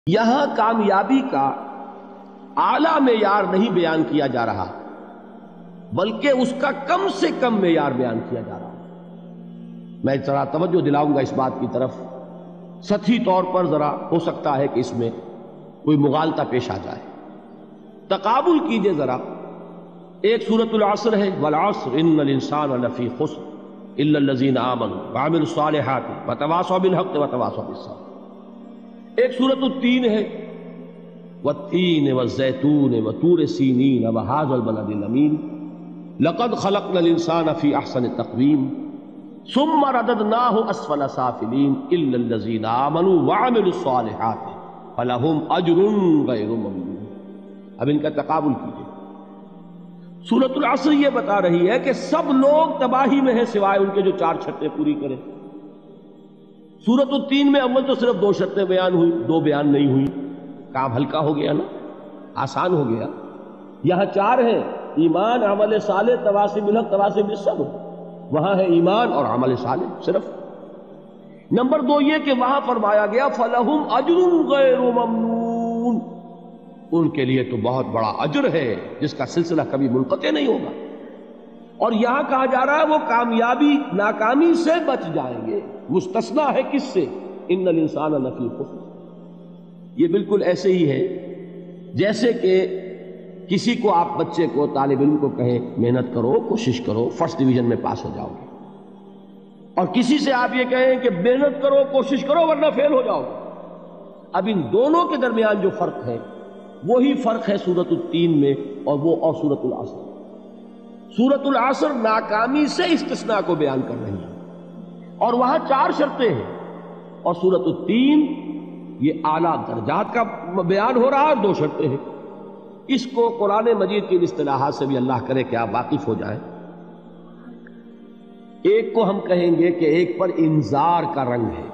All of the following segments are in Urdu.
یہاں کامیابی کا اعلیٰ معیار نہیں بیان کیا جا رہا بلکہ اس کا کم سے کم معیار بیان کیا جا رہا. میں ذرا توجہ دلاؤں گا اس بات کی طرف. سطحی طور پر ذرا ہو سکتا ہے کہ اس میں کوئی مغالطہ پیش آ جائے. تقابل کیجئے ذرا. ایک سورۃ العصر ہے، والعصر ان الانسان لفی خسر الا الذین آمنوا وعملوا الصالحات وتواصوا بالحق وتواصوا بالصبر. ایک سورۃ التین ہے، والتین والزیتون وطور سینین وہذا البلد الامین لقد خلقنا الانسان فی احسن تقویم ثم رددناہ اسفل سافلین الا الذین آمنوا وعملوا الصالحات فلہم اجر غیر ممنون. اب ان کا تقابل کیجئے. سورۃ العصر یہ بتا رہی ہے کہ سب لوگ تباہی میں ہیں سوائے ان کے جو 4 شرطیں پوری کریں. سورۃ التین میں اول تو صرف 2 شرطیں بیان ہوئی، 2 بیان نہیں ہوئی. کام ہلکا ہو گیا نا، آسان ہو گیا. یہاں 4 ہیں، ایمان، عمل صالح، تواصی بالحق، تواصی بالصبر. وہاں ہے ایمان اور عمل صالح صرف. نمبر 2 یہ کہ وہاں فرمایا گیا فَلَهُمْ أَجْرٌ غَيْرُ مَمْنُونَ، ان کے لیے تو بہت بڑا اجر ہے جس کا سلسلہ کبھی منقطع نہیں ہوگا. اور یہاں کہا جا رہا ہے وہ کامیابی ناکامی سے بچ جائیں گے. مستثنیٰ ہے کس سے؟ ان الانسان لفی خسر. یہ بالکل ایسے ہی ہے جیسے کہ کسی کو آپ بچے کو، طالب علم کو کہیں محنت کرو، کوشش کرو، فرسٹ ڈویژن میں پاس ہو جاؤ گے. اور کسی سے آپ یہ کہیں کہ محنت کرو، کوشش کرو ورنہ فیل ہو جاؤ گے. اب ان دونوں کے درمیان جو فرق ہے وہی فرق ہے سورۃ التین میں اور سورۃ العصر. سورۃ العصر ناکامی سے استثناء کو بیان کر رہی ہے اور وہاں 4 شرطیں ہیں، اور سورۃ التین یہ اعلیٰ درجات کا بیان ہو رہا ہے اور 2 شرطیں ہیں. اس کو قرآن مجید کی اصطلاحات سے بھی اللہ کرے کہ آپ واقف ہو جائیں. ایک کو ہم کہیں گے کہ ایک پر انذار کا رنگ ہے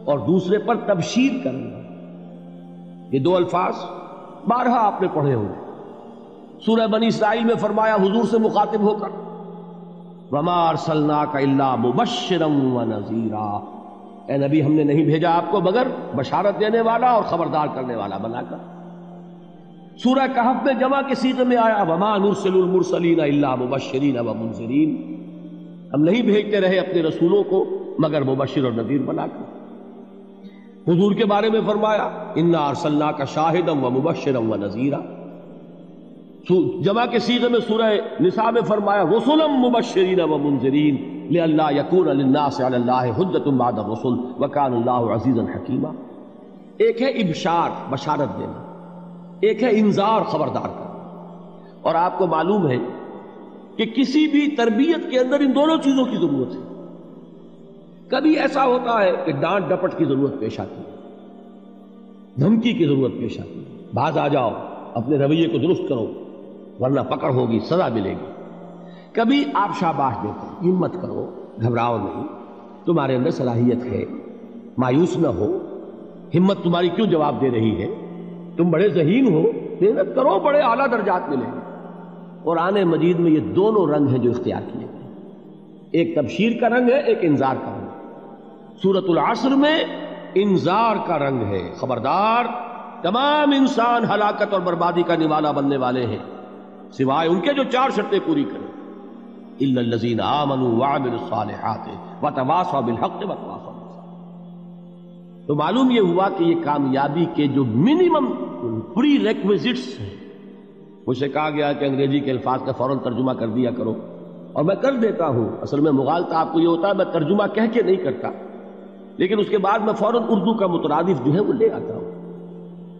اور دوسرے پر تبشیر کا رنگ ہے. یہ 2 الفاظ بارہا آپ نے پڑھے ہوں گے. سورہ بنی اسرائیل میں فرمایا حضور سے مخاطب ہو کر وَمَا أَرْسَلْنَاكَ إِلَّا مُبَشِّرًا وَنَذِيرًا، اے نبی ہم نے نہیں بھیجا آپ کو مگر بشارت دینے والا اور خبردار کرنے والا بنا کر. سورہ کہف میں جمع کے صیغے میں آیا وَمَا نُرْسِلُ الْمُرْسَلِينَ إِلَّا مُبَشِّرِينَ وَمُنذِرِينَ، ہم نہیں بھیجتے رہے اپنے رسولوں کو مگر مبشر اور نذیر بنا کر. حضور کے بارے میں فرمایا اِنَّا أَرْسَلْنَاكَ شَاهِدًا وَمُبَشِّرًا وَنَذِيرًا. جمع کے صیغے میں سورہ نساء میں فرمایا رُسُلًا مُبَشِّرِينَ وَمُنذِرِينَ لِئَلَّا يَكُونَ لِلنَّاسِ عَلَى اللَّهِ حُجَّةٌ بَعْدَ الرُّسُلِ وَكَانَ اللَّهُ عَزِيزًا حَكِيمًا. ایک ہے ابشار، بشارت دینا، ایک ہے انذار، خبردار کرنا. اور آپ کو معلوم ہے کہ کسی بھی تربیت کے اندر ان دونوں چیزوں کی ضرورت ہے. کبھی ایسا ہوتا ہے کہ ڈانٹ ڈپٹ کی ضرورت پیش آتی ہے، دھمکی کی ضرورت پیش آتی ہے، باز آ جاؤ، اپنے رویے کو درست کرو ورنہ پکڑ ہوگی، سزا ملے گی. کبھی آپ شاباش دیتے ہیں، ہمت کرو، گھبراؤ نہیں، تمہارے اندر صلاحیت ہے، مایوس نہ ہو، ہمت تمہاری کیوں جواب دے رہی ہے، تم بڑے ذہین ہو، محنت کرو، بڑے اعلیٰ درجات ملیں گے. قرآن مجید میں یہ دونوں رنگ ہیں جو اختیار کیے گئے. ایک تبشیر کا رنگ ہے، ایک انذار کا رنگ ہے. سورۃ العصر میں انذار کا رنگ ہے، خبردار تمام انسان ہلاکت اور بربادی کا نوالا بننے والے ہیں سوائے ان کے جو 4 شرطیں پوری کریں. الا الذین آمنوا وعملوا الصالحات وتواصوا بالحق وتواصوا بالصبر. تو معلوم یہ ہوا کہ یہ کامیابی کے جو منیمم پری ریکویزٹس ہیں. مجھ سے کہا گیا کہ انگریزی کے الفاظ کا فوراً ترجمہ کر دیا کرو، اور میں کر دیتا ہوں. اصل میں مغالطہ آپ کو یہ ہوتا ہے میں ترجمہ کہہ کے نہیں کرتا، لیکن اس کے بعد میں فوراً اردو کا مترادف جو ہے وہ لے آتا ہوں.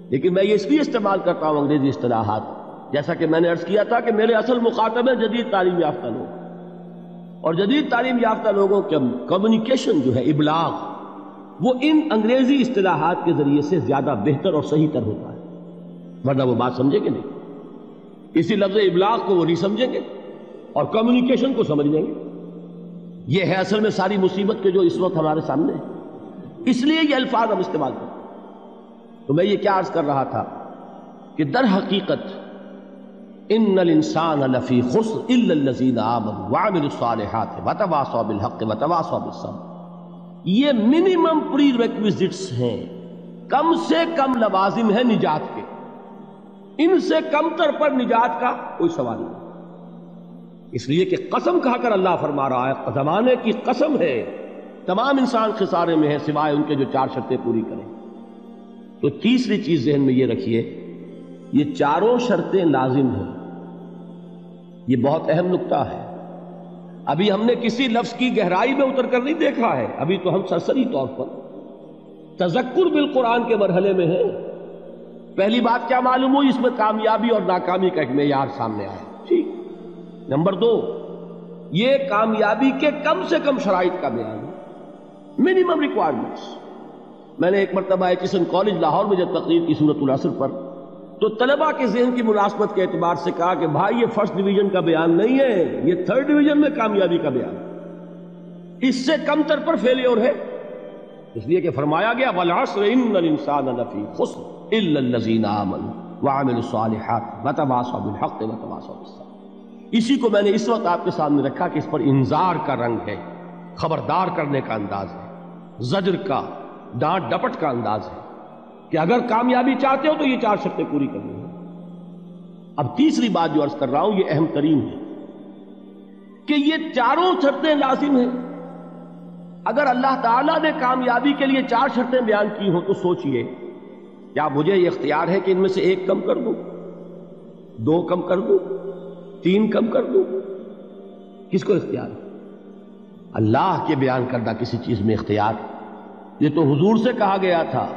لیکن میں یہ اس لیے استعمال کرتا ہوں انگریزی اصطلاحات، جیسا کہ میں نے عرض کیا تھا کہ میرے اصل مخاطب ہیں جدید تعلیم یافتہ لوگ، اور جدید تعلیم یافتہ لوگوں کے کمیونیکیشن جو ہے، ابلاغ، وہ ان انگریزی اصطلاحات کے ذریعے سے زیادہ بہتر اور صحیح تر ہوتا ہے. ورنہ وہ بات سمجھیں گے نہیں، اسی لفظ ابلاغ کو وہ نہیں سمجھیں گے اور کمیونیکیشن کو سمجھ لیں گے. یہ ہے اصل میں ساری مصیبت کے جو اس وقت ہمارے سامنے ہے. اس لیے یہ الفاظ ہم استعمال کرتے ہیں. تو میں یہ کیا عرض کر رہا تھا کہ در حقیقت ان الانسان لفی خسر الا الذین آمنوا وعملوا الصالحات وتواصوا بالحق وتواصوا بالصبر. یہ منیمم پری ریکویزٹس ہیں کم سے کم لوازم ہے نجات کے، ان سے کم تر پر نجات کا کوئی سوال نہیں، اس لیے کہ قسم کھا کر اللہ فرما رہا ہے، زمانے کی قسم ہے، تمام انسان خسارے میں ہے سوائے ان کے جو 4 شرطیں پوری کریں۔ تو تیسری چیز ذہن میں یہ رکھیے، یہ چاروں شرطیں لازم ہیں، یہ بہت اہم نکتہ ہے۔ ابھی ہم نے کسی لفظ کی گہرائی میں اتر کر نہیں دیکھا ہے، ابھی تو ہم سرسری طور پر تذکر بالقرآن کے مرحلے میں ہیں۔ پہلی بات کیا معلوم ہوئی؟ اس میں کامیابی اور ناکامی کا ایک معیار سامنے آیا، ٹھیک۔ نمبر 2، یہ کامیابی کے کم سے کم شرائط کا بیان ہے، منیمم ریکوائرمنٹس۔ میں نے ایک مرتبہ ایچسن کالج لاہور میں جب تقریر کی سورۃ العصر پر، تو طلباء کے ذہن کی مناسبت کے اعتبار سے کہا کہ بھائی یہ فرسٹ ڈویژن کا بیان نہیں ہے، یہ تھرڈ ڈویژن میں کامیابی کا بیان ہے، اس سے کم تر پر فیلیور ہے، اس لیے کہ فرمایا گیا والعصر ان الانسان لفی خسر الا الذین آمنوا وعملوا الصالحات وتواصوا بالحق وتواصوا بالصبر۔ اسی کو میں نے اس وقت آپ کے سامنے رکھا کہ اس پر انذار کا رنگ ہے، خبردار کرنے کا انداز ہے، زجر کا، ڈانٹ ڈپٹ کا انداز ہے کہ اگر کامیابی چاہتے ہو تو یہ 4 شرطیں پوری کرنی ہیں۔ اب تیسری بات جو عرض کر رہا ہوں یہ اہم ترین ہے کہ یہ چاروں شرطیں لازم ہیں۔ اگر اللہ تعالیٰ نے کامیابی کے لیے 4 شرطیں بیان کی ہوں تو سوچئے، کیا مجھے یہ اختیار ہے کہ ان میں سے 1 کم کر دوں، 2 کم کر دوں، 3 کم کر دوں؟ کس کو اختیار ہے؟ اللہ کے بیان کردہ کسی چیز میں اختیار؟ یہ تو حضور سے کہا گیا تھا،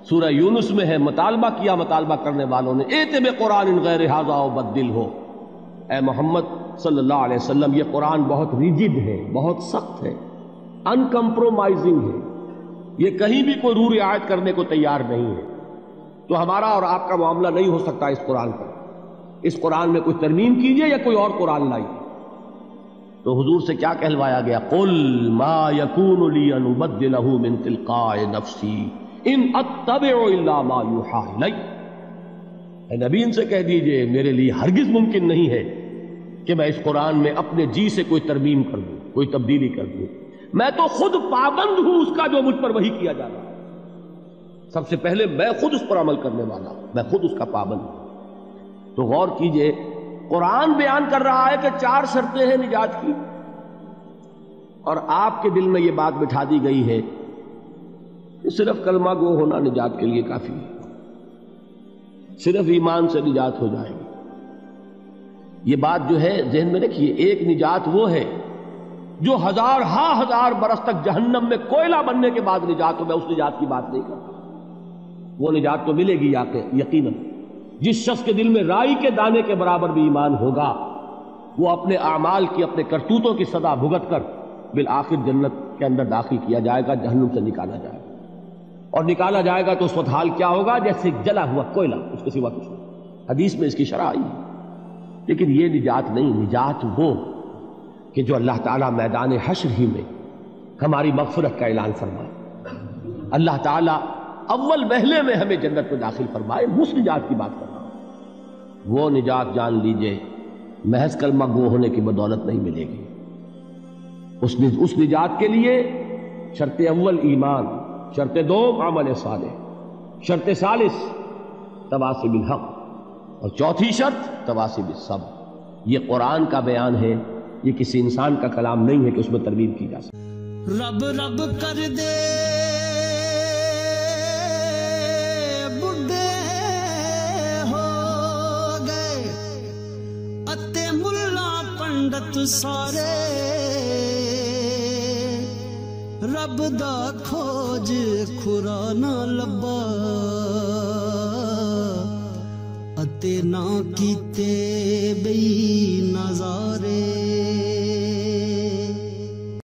سورہ یونس میں ہے، مطالبہ کیا مطالبہ کرنے والوں نے، ایت بقرآن غیر ھذا وبدل ہو، اے محمد صلی اللہ علیہ وسلم یہ قرآن بہت ریجڈ ہے، بہت سخت ہے، ان کمپرومائزنگ ہے، یہ کہیں بھی کوئی رو رعایت کرنے کو تیار نہیں ہے، تو ہمارا اور آپ کا معاملہ نہیں ہو سکتا اس قرآن پر، اس قرآن میں کوئی ترمیم کیجئے یا کوئی اور قرآن لائیے۔ تو حضور سے کیا کہلوایا گیا؟ قل ما یکون لی ان ابدلہ من تلقاء نفسی ان اتبع الا ما یوحی الی۔ اے نبی ان سے کہہ دیجئے میرے لیے ہرگز ممکن نہیں ہے کہ میں اس قرآن میں اپنے جی سے کوئی ترمیم کر دوں، کوئی تبدیلی کر دوں، میں تو خود پابند ہوں اس کا جو مجھ پر وحی کیا جا رہا ہے، سب سے پہلے میں خود اس پر عمل کرنے والا ہوں، میں خود اس کا پابند ہوں۔ تو غور کیجئے، قرآن بیان کر رہا ہے کہ 4 شرطیں ہیں نجات کی، اور آپ کے دل میں یہ بات بٹھا دی گئی ہے کہ صرف کلمہ گو ہونا نجات کے لیے کافی ہے، صرف ایمان سے نجات ہو جائے گی۔ یہ بات جو ہے ذہن میں رکھیے، ایک نجات وہ ہے جو ہزار برس تک جہنم میں کوئلہ بننے کے بعد نجات ہو، میں اس نجات کی بات نہیں کرتا، وہ نجات تو ملے گی یقیناً۔ جس شخص کے دل میں رائی کے دانے کے برابر بھی ایمان ہوگا، وہ اپنے اعمال کی، اپنے کرتوتوں کی سزا بھگت کر بالآخر جنت کے اندر داخل کیا جائے گا، جہنم سے نکالا جائے گا، اور نکالا جائے گا تو اس وقت حال کیا ہوگا؟ جیسے جلا ہوا کوئلہ، اس کے سوا کچھ نہیں۔ حدیث میں اس کی شرح آئی ہے۔ لیکن یہ نجات نہیں، نجات وہ کہ جو اللہ تعالیٰ میدان حشر ہی میں ہماری مغفرت کا اعلان فرمائے، اللہ تعالیٰ اول وہلے میں ہمیں جنت میں داخل فرمائے، اس نجات کی بات کر رہا ہوں۔ وہ نجات جان لیجئے محض کلمہ گو ہونے کی بدولت نہیں ملے گی، اس نجات کے لیے شرط اول ایمان، شرط 2 عمل صالح، شرط ثالث تواصی بالحق، اور چوتھی شرط تواصی بالصبر۔ یہ قرآن کا بیان ہے، یہ کسی انسان کا کلام نہیں ہے کہ اس میں ترمیم کی جا سکے۔ رب رب کر دے بڈھے ہو گئے اتے ملا پنڈت سارے، رب دا کھوج کھرا نہ لبا اتے نہ کیتے بئی نظارے۔